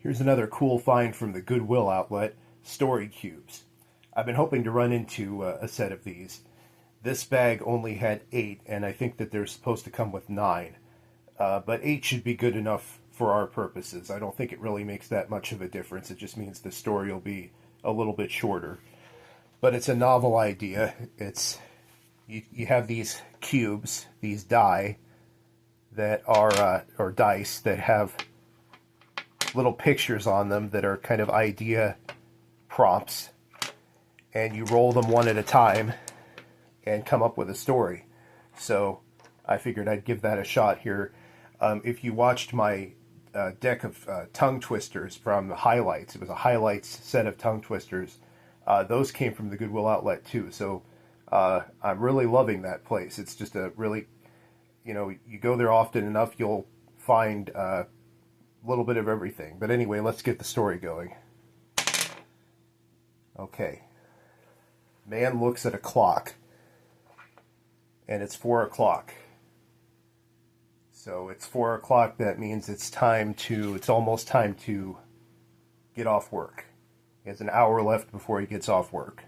Here's another cool find from the Goodwill outlet, Story Cubes. I've been hoping to run into a set of these. This bag only had 8, and I think that they're supposed to come with 9. But 8 should be good enough for our purposes. I don't think it really makes that much of a difference. It just means the story will be a little bit shorter. But it's a novel idea. You have these cubes, these die, that are, or dice, that have little pictures on them that are kind of idea prompts, and you roll them one at a time and come up with a story. So I figured I'd give that a shot here. If you watched my deck of tongue twisters from the highlights, it was a highlights set of tongue twisters. Those came from the Goodwill outlet too. So I'm really loving that place. It's just a really, you go there often enough, you'll find a little bit of everything. But anyway, let's get the story going. Okay. Man looks at a clock, and it's 4 o'clock. So it's 4 o'clock, that means it's almost time to get off work. He has an hour left before he gets off work.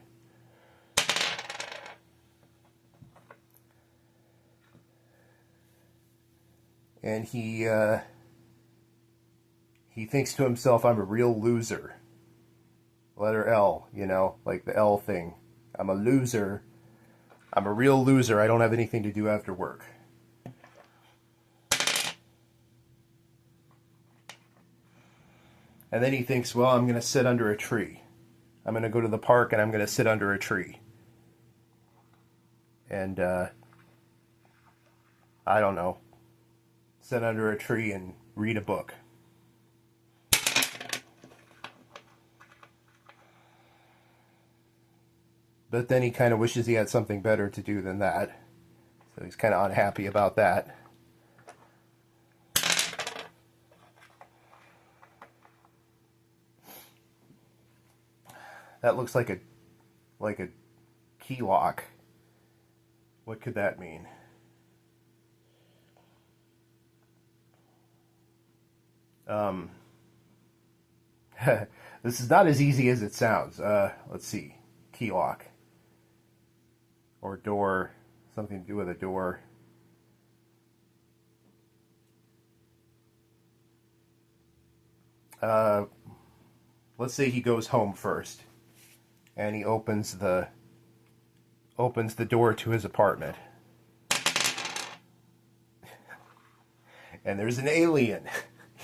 And he thinks to himself, I'm a real loser. Letter L, like the L thing. I'm a loser. I'm a real loser. I don't have anything to do after work. And then he thinks, well, I'm going to sit under a tree. I'm going to go to the park and I'm going to sit under a tree. And, I don't know, sit under a tree and read a book. But then he kind of wishes he had something better to do than that. So he's kind of unhappy about that. That looks like a key lock. What could that mean? This is not as easy as it sounds. Let's see. Key lock. Or door. Something to do with a door. Let's say he goes home first. And he opens the door to his apartment. And there's an alien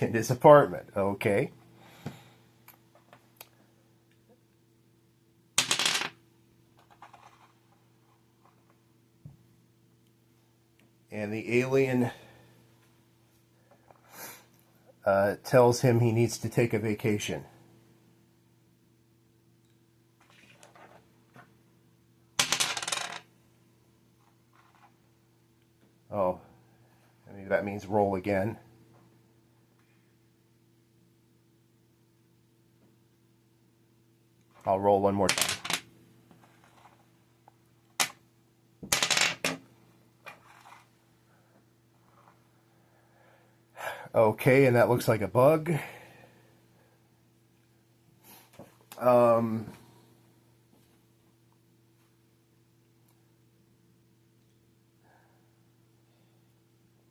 in his apartment. Okay. And the alien tells him he needs to take a vacation. Oh, maybe that means roll again. I'll roll one more time. Okay, and that looks like a bug.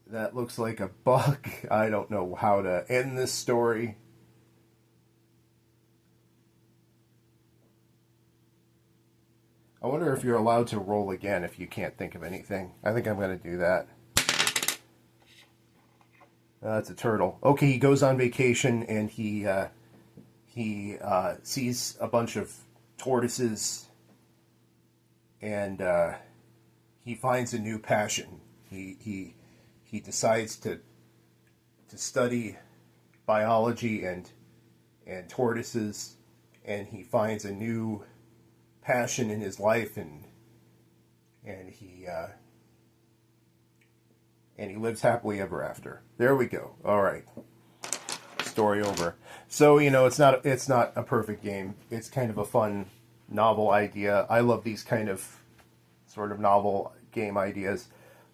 That looks like a bug. I don't know how to end this story. I wonder if you're allowed to roll again if you can't think of anything. I think I'm going to do that. That's a turtle. Okay, he goes on vacation and he sees a bunch of tortoises, and he finds a new passion. He decides to study biology and tortoises, and he finds a new passion in his life, and he lives happily ever after. There we go. All right, story over. So it's not a perfect game. It's kind of a fun novel idea. I love these kind of sort of novel game ideas,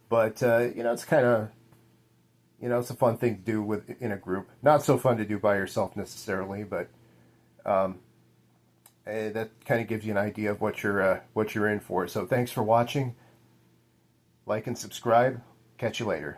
but it's kind of You know, it's a fun thing to do in a group. Not so fun to do by yourself necessarily, but that kind of gives you an idea of what you're in for. So thanks for watching. Like and subscribe. Catch you later.